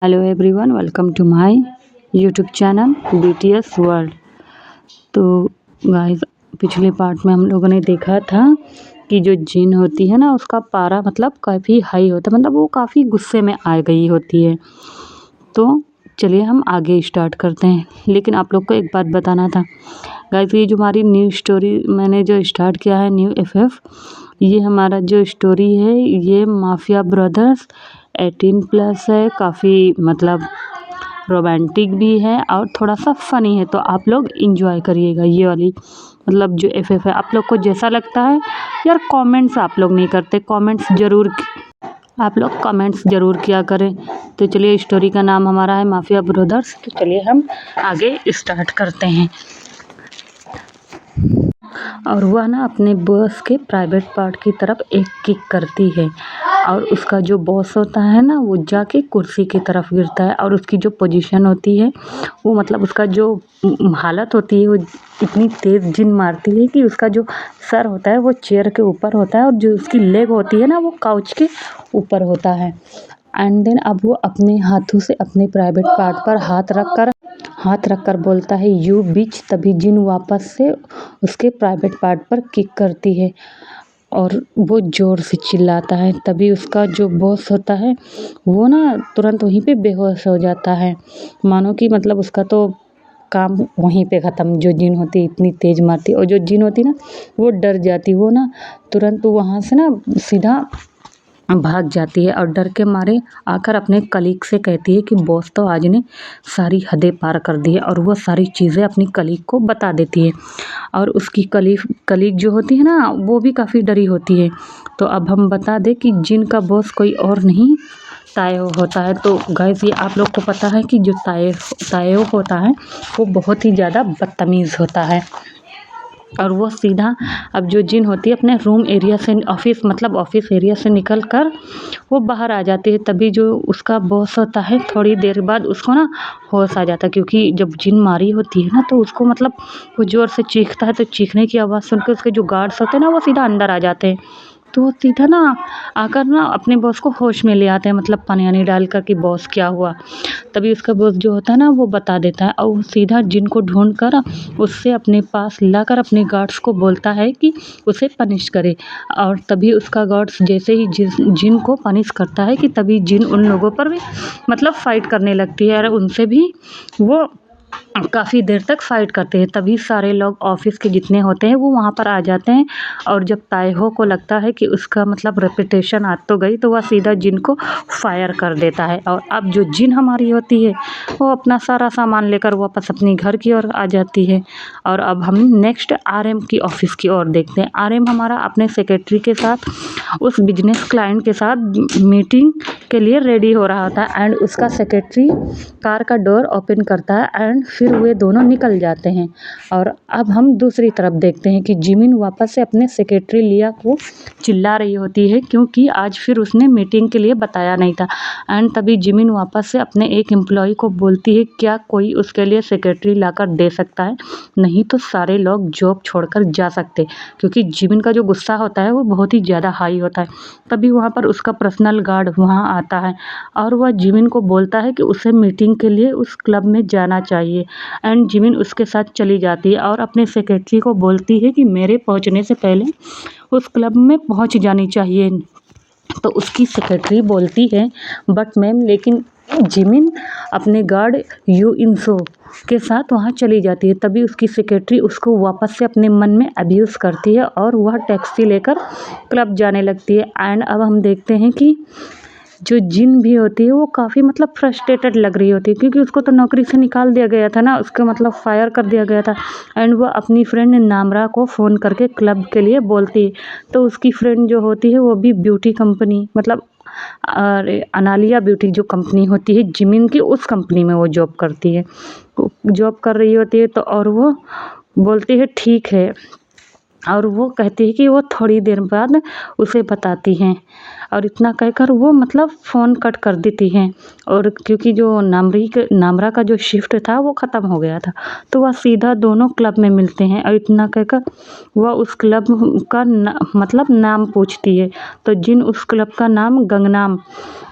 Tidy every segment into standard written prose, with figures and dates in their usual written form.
Hello everyone, welcome to my YouTube channel BTS world. तो guys, पिछले part में हम लोगों ने देखा था कि जो जिन होती है ना, उसका पारा मतलब काफ़ी हाई होता है, मतलब वो काफ़ी गुस्से में आ गई होती है। तो चलिए हम आगे स्टार्ट करते हैं। लेकिन आप लोग को एक बात बताना था गाइस, ये जो हमारी न्यू स्टोरी मैंने जो स्टार्ट किया है न्यू एफएफ, ये हमारा जो स्टोरी है ये माफिया ब्रदर्स 18+ है। काफ़ी मतलब रोमांटिक भी है और थोड़ा सा फ़नी है, तो आप लोग इंजॉय करिएगा ये वाली मतलब जो एफएफ है। आप लोग को जैसा लगता है यार, कमेंट्स आप लोग नहीं करते, आप लोग कमेंट्स ज़रूर किया करें। तो चलिए, स्टोरी का नाम हमारा है माफिया ब्रदर्स। तो चलिए हम आगे स्टार्ट करते हैं। और वह ना अपने बॉस के प्राइवेट पार्ट की तरफ एक किक करती है और उसका जो बॉस होता है ना, वो जाके कुर्सी की तरफ गिरता है और उसकी जो पोजीशन होती है वो मतलब उसका जो हालत होती है वो इतनी तेज़ जिन मारती है कि उसका जो सर होता है वो चेयर के ऊपर होता है और जो उसकी लेग होती है ना वो काउच के ऊपर होता है। एंड देन अब वो अपने हाथों से अपने प्राइवेट पार्ट पर हाथ रखकर बोलता है यू बिच। तभी जिन वापस से उसके प्राइवेट पार्ट पर किक करती है और वो ज़ोर से चिल्लाता है। तभी उसका जो बॉस होता है वो ना तुरंत वहीं पे बेहोश हो जाता है, मानो कि मतलब उसका तो काम वहीं पे ख़त्म। जो जिन होती है इतनी तेज़ मारती है और जो जिन होती ना वो डर जाती, वो ना तुरंत वहाँ से ना सीधा भाग जाती है और डर के मारे आकर अपने कलीग से कहती है कि बॉस तो आज ने सारी हदें पार कर दी है, और वो सारी चीज़ें अपनी कलीग को बता देती है। और उसकी कलीग जो होती है ना वो भी काफ़ी डरी होती है। तो अब हम बता दें कि जिन का बॉस कोई और नहीं तायो होता है। तो गाइस, ये आप लोग को पता है कि जो तायो होता है वो बहुत ही ज़्यादा बदतमीज़ होता है। और वो सीधा अब जो जिन होती है अपने रूम एरिया से ऑफिस एरिया से निकल कर वो बाहर आ जाती है। तभी जो उसका बॉस होता है थोड़ी देर बाद उसको ना होश आ जाता है, क्योंकि जब जिन मारी होती है ना तो उसको मतलब वो ज़ोर से चीखता है, तो चीखने की आवाज़ सुन के उसके जो गार्ड्स होते हैं ना वो सीधा अंदर आ जाते हैं। तो वो सीधा ना आकर ना अपने बॉस को होश में ले आते हैं, मतलब पानी वानी डाल कर कि बॉस क्या हुआ। तभी उसका बॉस जो होता है ना वो बता देता है और वो सीधा जिन को ढूंढ कर उससे अपने पास लाकर अपने गार्ड्स को बोलता है कि उसे पनिश करे। और तभी उसका गार्ड्स जैसे ही जिन को पनिश करता है कि तभी जिन उन लोगों पर भी मतलब फ़ाइट करने लगती है और उनसे भी वो काफ़ी देर तक फ़ाइट करते हैं। तभी सारे लोग ऑफ़िस के जितने होते हैं वो वहाँ पर आ जाते हैं। और जब ताइहो को लगता है कि उसका मतलब रेपुटेशन आ तो गई, तो वह सीधा जिन को फायर कर देता है। और अब जो जिन हमारी होती है वो अपना सारा सामान लेकर वापस अपनी घर की ओर आ जाती है। और अब हम नेक्स्ट आरएम की ऑफ़िस की ओर देखते हैं। आरएम हमारा अपने सेक्रेटरी के साथ उस बिजनेस क्लाइंट के साथ मीटिंग के लिए रेडी हो रहा था एंड उसका सेक्रेटरी कार का डोर ओपन करता है एंड फिर वे दोनों निकल जाते हैं। और अब हम दूसरी तरफ देखते हैं कि जिमिन वापस से अपने सेक्रेटरी लिया को चिल्ला रही होती है, क्योंकि आज फिर उसने मीटिंग के लिए बताया नहीं था। एंड तभी जिमिन वापस से अपने एक एम्प्लॉय को बोलती है क्या कोई उसके लिए सेक्रेटरी लाकर दे सकता है, नहीं तो सारे लोग जॉब छोड़कर जा सकते, क्योंकि जिमिन का जो गुस्सा होता है वो बहुत ही ज़्यादा हाई होता है। तभी वहाँ पर उसका पर्सनल गार्ड वहाँ आता है और वह जिमिन को बोलता है कि उसे मीटिंग के लिए उस क्लब में जाना चाहिए। एंड जिमिन उसके साथ चली जाती है और अपने सेक्रेटरी को बोलती है कि मेरे पहुंचने से पहले उस क्लब में पहुंच जानी चाहिए। तो उसकी सेक्रेटरी बोलती है बट मैम, लेकिन जिमिन अपने गार्ड यू इंसो के साथ वहाँ चली जाती है। तभी उसकी सेक्रेटरी उसको वापस से अपने मन में अब्यूज़ करती है और वह टैक्सी लेकर क्लब जाने लगती है। एंड अब हम देखते हैं कि जो जिन भी होती है वो काफ़ी मतलब फ्रस्ट्रेटेड लग रही होती है, क्योंकि उसको तो नौकरी से निकाल दिया गया था ना, उसका मतलब फायर कर दिया गया था। एंड वो अपनी फ्रेंड नामरा को फ़ोन करके क्लब के लिए बोलती है। तो उसकी फ्रेंड जो होती है वो भी ब्यूटी कंपनी मतलब अरे अनालिया ब्यूटी जो कंपनी होती है जिमिन की, उस कंपनी में वो जॉब करती है, जॉब कर रही होती है। तो और वो बोलती है ठीक है, और वो कहती है कि वो थोड़ी देर बाद उसे बताती हैं। और इतना कहकर वो मतलब फ़ोन कट कर देती हैं। और क्योंकि जो नामरा का जो शिफ्ट था वो ख़त्म हो गया था, तो वह सीधा दोनों क्लब में मिलते हैं और इतना कहकर वह उस क्लब का मतलब नाम पूछती है, तो जिन उस क्लब का नाम गंगनाम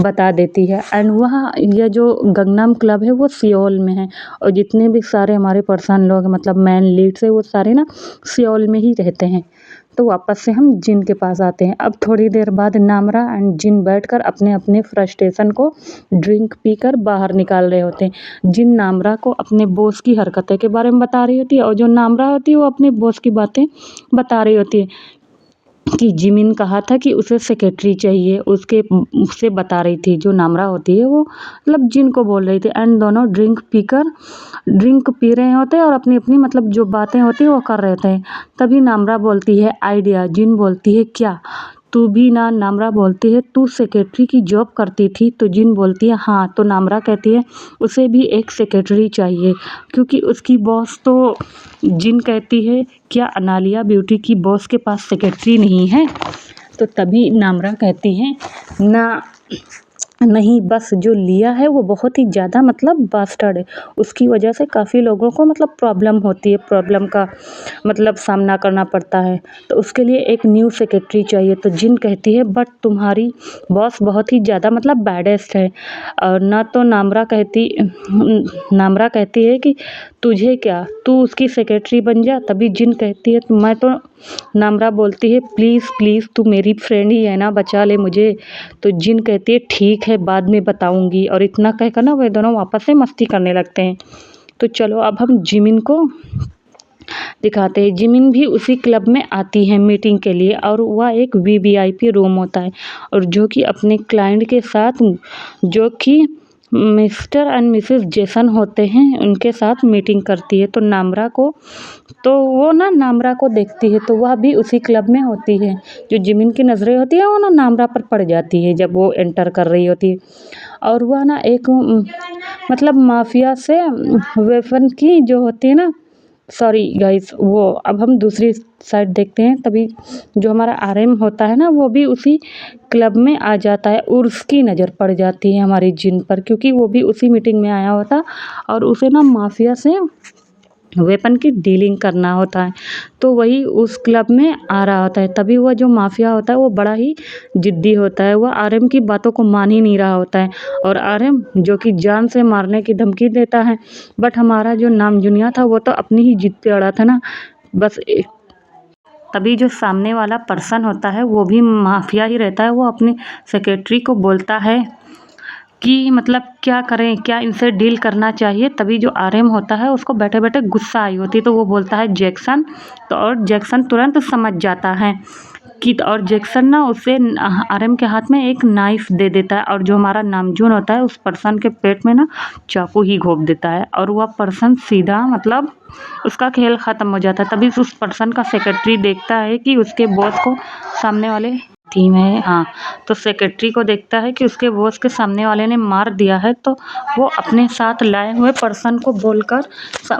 बता देती है। एंड वह यह जो गंगनाम क्लब है वो सियोल में है, और जितने भी सारे हमारे पर्सन लोग मतलब मैन लीड से वो सारे ना सियोल में ही रहते हैं। तो वापस से हम जिन के पास आते हैं। अब थोड़ी देर बाद नामरा एंड जिन बैठकर अपने अपने फ्रस्ट्रेशन को ड्रिंक पीकर बाहर निकाल रहे होते हैं। जिन नामरा को अपने बॉस की हरकतें के बारे में बता रही होती है, और जो नामरा होती है वो अपने बॉस की बातें बता रही होती है कि जिमिन कहा था कि उसे सेक्रेटरी चाहिए, उससे बता रही थी। जो नामरा होती है वो मतलब जिन को बोल रही थी, एंड दोनों ड्रिंक पी रहे होते हैं और अपनी अपनी मतलब जो बातें होती है वो कर रहे थे। तभी नामरा बोलती है आइडिया, जिन बोलती है क्या तू भी ना, नामरा बोलती है तू सेक्रेटरी की जॉब करती थी, तो जिन बोलती है हाँ, तो नामरा कहती है उसे भी एक सेक्रेटरी चाहिए क्योंकि उसकी बॉस तो, जिन कहती है क्या अनालिया ब्यूटी की बॉस के पास सेक्रेटरी नहीं है, तो तभी नामरा कहती है ना नहीं, बस जो लिया है वो बहुत ही ज़्यादा मतलब बास्टर्ड है, उसकी वजह से काफ़ी लोगों को मतलब प्रॉब्लम होती है, प्रॉब्लम का मतलब सामना करना पड़ता है, तो उसके लिए एक न्यू सेक्रेटरी चाहिए। तो जिन कहती है बट तुम्हारी बॉस बहुत ही ज़्यादा मतलब बैडेस्ट है। और ना तो नामरा कहती है कि तुझे क्या, तू उसकी सेक्रेटरी बन जा। तभी जिन कहती है मैं तो, नामरा बोलती है प्लीज़ प्लीज़ तू मेरी फ्रेंड ही है ना, बचा ले मुझे। तो जिन कहती है ठीक है बाद में बताऊंगी, और इतना कहकर ना वे दोनों वापस से मस्ती करने लगते हैं। तो चलो अब हम जिमिन को दिखाते हैं। जिमिन भी उसी क्लब में आती है मीटिंग के लिए, और वह एक वीवीआईपी रूम होता है, और जो कि अपने क्लाइंट के साथ, जो कि मिस्टर एंड मिसेस जेसन होते हैं, उनके साथ मीटिंग करती है। तो वो ना नामरा को देखती है, तो वह भी उसी क्लब में होती है। जो जिमिन की नज़रें होती है वो ना नामरा पर पड़ जाती है जब वो एंटर कर रही होती है, और वह ना एक मतलब माफिया से वेपन की जो होती है ना, सॉरी गाइस, वो अब हम दूसरी साइड देखते हैं। तभी जो हमारा आरएम होता है ना वो भी उसी क्लब में आ जाता है, और उसकी नज़र पड़ जाती है हमारी जिन पर, क्योंकि वो भी उसी मीटिंग में आया होता और उसे ना माफिया से वेपन की डीलिंग करना होता है, तो वही उस क्लब में आ रहा होता है। तभी वह जो माफिया होता है वो बड़ा ही जिद्दी होता है, वह आरएम की बातों को मान ही नहीं रहा होता है, और आरएम जो कि जान से मारने की धमकी देता है, बट हमारा जो नामजुनिया था वो तो अपनी ही जिद पे अड़ा था ना, बस तभी जो सामने वाला पर्सन होता है वो भी माफिया ही रहता है, वो अपनी सेक्रेटरी को बोलता है कि मतलब क्या करें, क्या इनसे डील करना चाहिए। तभी जो आरएम होता है उसको बैठे बैठे गुस्सा आई होती है, तो वो बोलता है जैक्सन, तो और जैक्सन तुरंत समझ जाता है कि, और जैक्सन ना उसे आरएम के हाथ में एक नाइफ दे देता है, और जो हमारा नामजून होता है उस पर्सन के पेट में ना चाकू ही घोंप देता है, और वह पर्सन सीधा मतलब उसका खेल ख़त्म हो जाता है। तभी उस पर्सन का सेक्रेटरी देखता है कि उसके बॉस को सामने वाले थीम है, हाँ, तो सेक्रेटरी को देखता है कि उसके बॉस के सामने वाले ने मार दिया है, तो वो अपने साथ लाए हुए पर्सन को बोलकर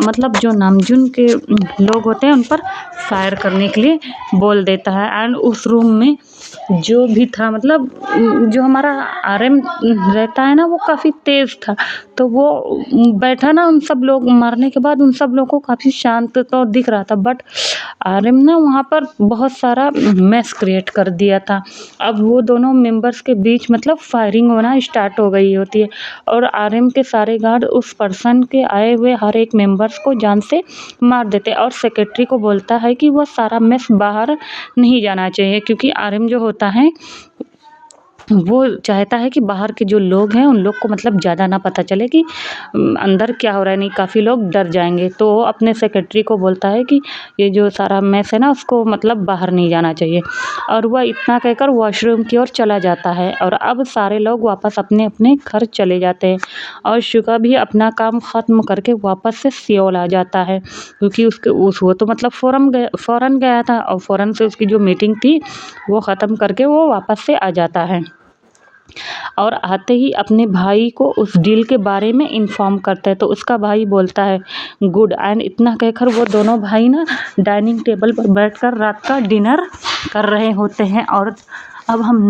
मतलब जो नामजुन के लोग होते हैं उन पर फायर करने के लिए बोल देता है। एंड उस रूम में जो भी था मतलब जो हमारा आरएम रहता है ना वो काफ़ी तेज़ था, तो वो बैठा ना, उन सब लोग मारने के बाद उन सब लोगों को काफ़ी शांत तो दिख रहा था, बट आरएम ना वहाँ पर बहुत सारा मैस क्रिएट कर दिया था। अब वो दोनों मेंबर्स के बीच मतलब फायरिंग होना स्टार्ट हो गई होती है, और आरएम के सारे गार्ड उस पर्सन के आए हुए हर एक मेंबर्स को जान से मार देते, और सेक्रेटरी को बोलता है कि वह सारा मैस बाहर नहीं जाना चाहिए, क्योंकि आरएम जो होता है वो चाहता है कि बाहर के जो लोग हैं उन लोग को मतलब ज़्यादा ना पता चले कि अंदर क्या हो रहा है, नहीं काफ़ी लोग डर जाएंगे। तो वो अपने सेक्रेटरी को बोलता है कि ये जो सारा मैस है ना उसको मतलब बाहर नहीं जाना चाहिए, और वह इतना कहकर वॉशरूम की ओर चला जाता है, और अब सारे लोग वापस अपने अपने घर चले जाते हैं, और शुगा भी अपना काम ख़त्म करके वापस से सियोल आ जाता है, क्योंकि वो तो मतलब फ़ौरन गया था, और फ़ौरन से उसकी जो मीटिंग थी वो ख़त्म करके वो वापस से आ जाता है, और आते ही अपने भाई को उस डील के बारे में इन्फॉर्म करता है। तो उसका भाई बोलता है गुड, एंड इतना कहकर वो दोनों भाई ना डाइनिंग टेबल पर बैठकर रात का डिनर कर रहे होते हैं। और अब हम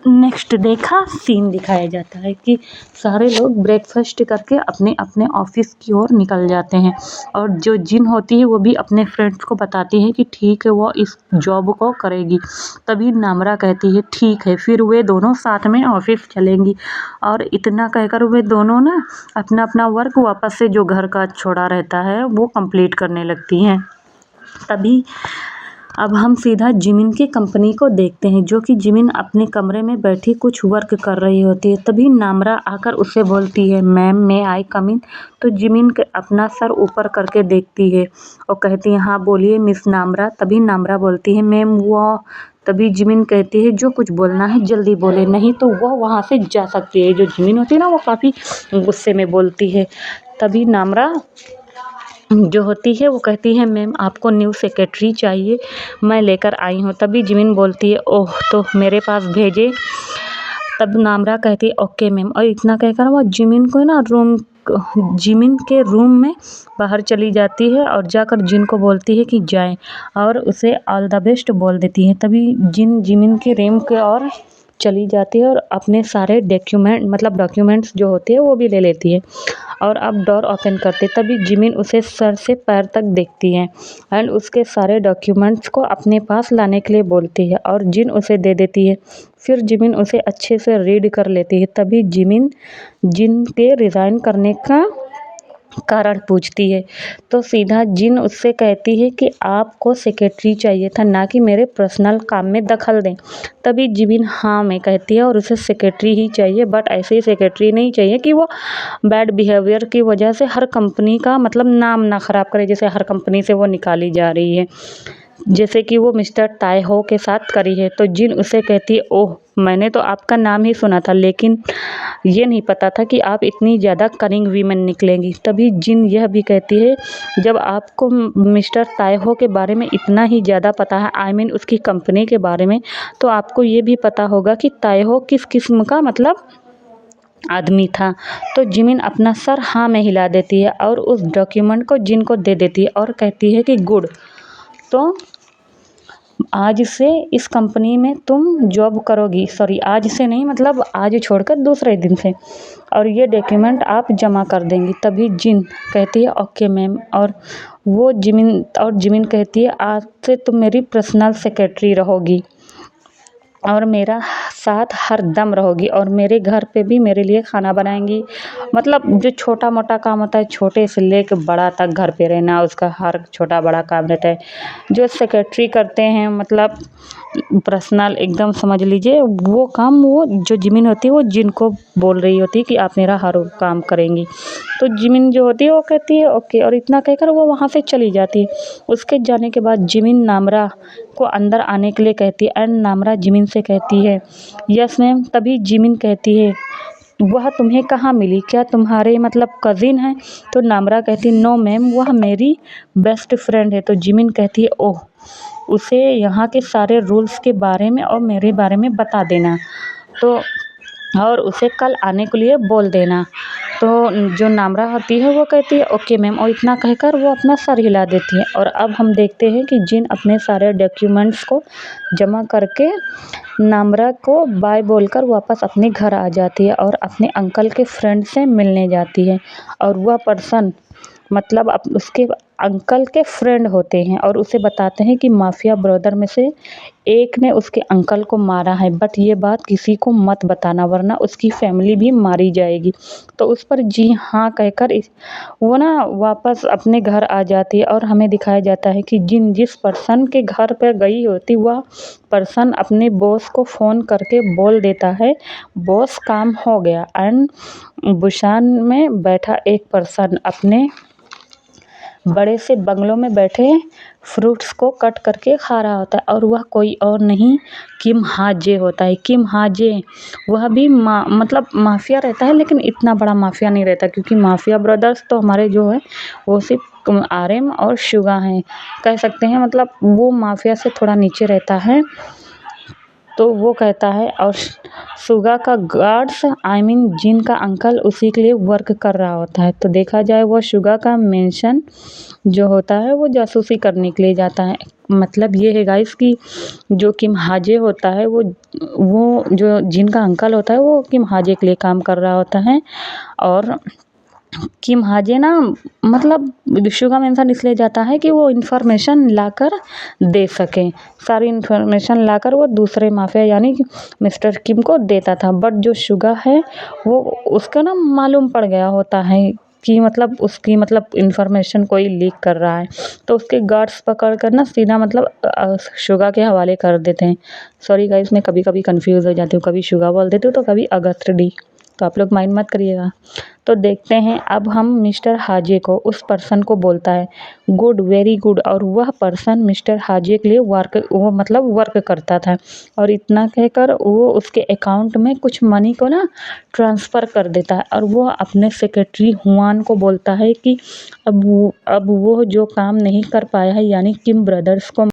नेक्स्ट डे का सीन दिखाया जाता है कि सारे लोग ब्रेकफास्ट करके अपने अपने ऑफिस की ओर निकल जाते हैं और जो जिन होती है वो भी अपने फ्रेंड्स को बताती है कि ठीक है वो इस जॉब को करेगी। तभी नामरा कहती है ठीक है, फिर वे दोनों साथ में ऑफिस चलेंगी और इतना कहकर वे दोनों ना अपना अपना वर्क वापस से जो घर का छोड़ा रहता है वो कंप्लीट करने लगती हैं। तभी अब हम सीधा जिमिन की कंपनी को देखते हैं, जो कि जिमिन अपने कमरे में बैठी कुछ वर्क कर रही होती है। तभी नामरा आकर उससे बोलती है, मैम मे आई कम इन। तो जिमिन अपना सर ऊपर करके देखती है और कहती है, हाँ बोलिए मिस नामरा। तभी नामरा बोलती है, मैम वो। तभी जिमिन कहती है, जो कुछ बोलना है जल्दी बोले, नहीं तो वह वहाँ से जा सकती है। जो जिमिन होती है ना वो काफ़ी गुस्से में बोलती है। तभी नामरा जो होती है वो कहती है, मैम आपको न्यू सेक्रेटरी चाहिए, मैं लेकर आई हूँ। तभी जिमिन बोलती है, ओह तो मेरे पास भेजे। तब नामरा कहती है, ओके मैम। और इतना कहकर वो जिमिन को ना जिमिन के रूम में बाहर चली जाती है और जाकर जिन को बोलती है कि जाएं और उसे ऑल द बेस्ट बोल देती है। तभी जिमिन के रूम के और चली जाती है और अपने सारे डॉक्यूमेंट्स जो होते हैं वो भी ले लेती है और अब डोर ओपन करते तभी जिमिन उसे सर से पैर तक देखती है एंड उसके सारे डॉक्यूमेंट्स को अपने पास लाने के लिए बोलती है और जिन उसे दे देती है। फिर जिमिन उसे अच्छे से रीड कर लेती है। तभी जिमिन जिन के रिज़ाइन करने का कारण पूछती है तो सीधा जिन उससे कहती है कि आपको सेक्रेटरी चाहिए था, ना कि मेरे पर्सनल काम में दखल दें। तभी जिमिन हाँ में कहती है और उसे सेक्रेटरी ही चाहिए, बट ऐसी सेक्रेटरी नहीं चाहिए कि वो बैड बिहेवियर की वजह से हर कंपनी का नाम ना ख़राब करे, जैसे हर कंपनी से वो निकाली जा रही है, जैसे कि वो मिस्टर ताए हो के साथ करी है। तो जिन उसे कहती है, ओह मैंने तो आपका नाम ही सुना था, लेकिन ये नहीं पता था कि आप इतनी ज़्यादा कनिंग वीमेन निकलेंगी। तभी जिन यह भी कहती है, जब आपको मिस्टर ताए हो के बारे में इतना ही ज़्यादा पता है, आई मीन उसकी कंपनी के बारे में, तो आपको ये भी पता होगा कि ताए हो किस किस्म का आदमी था। तो जिमिन अपना सर हाँ में हिला देती है और उस डॉक्यूमेंट को जिन को दे देती है और कहती है कि गुड, तो आज से इस कंपनी में तुम जॉब करोगी। सॉरी, आज से नहीं, आज छोड़कर दूसरे दिन से, और ये डॉक्यूमेंट आप जमा कर देंगी। तभी जिन कहती है, ओके मैम। और जिमिन कहती है, आज से तुम मेरी पर्सनल सेक्रेटरी रहोगी और मेरा साथ हर दम रहोगी और मेरे घर पे भी मेरे लिए खाना बनाएंगी। जो छोटा मोटा काम होता है, छोटे से लेकर बड़ा तक घर पे रहना, उसका हर छोटा बड़ा काम रहता है जो सेक्रेटरी करते हैं, पर्सनल एकदम समझ लीजिए वो काम। वो जो जिमिन होती है वो जिनको बोल रही होती है कि आप मेरा हर काम करेंगी। तो जिमिन जो होती है वो कहती है ओके, और इतना कहकर वो वहाँ से चली जाती है। उसके जाने के बाद जिमिन नामरा को अंदर आने के लिए कहती है एंड नामरा जिमिन से कहती है, यस मैम। तभी जिमिन कहती है, वह तुम्हें कहाँ मिली, क्या तुम्हारे कज़िन है? तो नामरा कहती है, नो मैम, वह मेरी बेस्ट फ्रेंड है। तो जिमिन कहती है, ओह, उसे यहाँ के सारे रूल्स के बारे में और मेरे बारे में बता देना, तो और उसे कल आने के लिए बोल देना। तो जो नामरा होती है वो कहती है ओके मैम, और इतना कहकर वो अपना सर हिला देती है। और अब हम देखते हैं कि जिन अपने सारे डॉक्यूमेंट्स को जमा करके नामरा को बाय बोलकर वापस अपने घर आ जाती है और अपने अंकल के फ्रेंड से मिलने जाती है। और वह पर्सन उसके अंकल के फ्रेंड होते हैं और उसे बताते हैं कि माफिया ब्रदर में से एक ने उसके अंकल को मारा है, बट ये बात किसी को मत बताना वरना उसकी फैमिली भी मारी जाएगी। तो उस पर जी हाँ कहकर वो वापस अपने घर आ जाती है और हमें दिखाया जाता है कि जिस पर्सन के घर पर गई होती वह पर्सन अपने बॉस को फ़ोन करके बोल देता है, बॉस काम हो गया। एंड बुशान में बैठा एक पर्सन अपने बड़े से बंगलों में बैठे फ्रूट्स को कट करके खा रहा होता है और वह कोई और नहीं किम हाजे होता है। किम हाजे वह भी माफिया रहता है, लेकिन इतना बड़ा माफिया नहीं रहता, क्योंकि माफिया ब्रदर्स तो हमारे जो है वो सिर्फ आरएम और शुगा हैं, कह सकते हैं। वो माफिया से थोड़ा नीचे रहता है। तो वो कहता है और सुगा का गार्ड्स आई मीन जिन का अंकल उसी के लिए वर्क कर रहा होता है। तो देखा जाए वो सुगा का मेंशन जो होता है वो जासूसी करने के लिए जाता है। मतलब ये है गाइस कि जो किम हाजे होता है वो जो जिनका अंकल होता है वो किम हाजे के लिए काम कर रहा होता है। और किम हाजे ना मतलब शुगा मेंशन इसलिए जाता है कि वो इन्फॉर्मेशन लाकर दे सके, सारी इन्फॉर्मेशन लाकर वो दूसरे माफिया यानी कि मिस्टर किम को देता था। बट जो शुगा है वो उसका ना मालूम पड़ गया होता है कि मतलब उसकी मतलब इन्फॉर्मेशन कोई लीक कर रहा है, तो उसके गार्ड्स पकड़ कर ना सीधा मतलब शुगा के हवाले कर देते हैं। सॉरी गाइस, मैं कभी कभी कंफ्यूज हो जाती हूँ, कभी शुगा बोल देती हूँ तो कभी अगस्त डी, तो आप लोग माइंड मत करिएगा। तो देखते हैं अब हम मिस्टर हाजे को उस पर्सन को बोलता है गुड, वेरी गुड, और वह पर्सन मिस्टर हाजे के लिए वर्क करता था। और इतना कहकर वो उसके अकाउंट में कुछ मनी को ना ट्रांसफ़र कर देता है और वो अपने सेक्रेटरी हुआन को बोलता है कि अब वो जो काम नहीं कर पाया है यानी किम ब्रदर्स को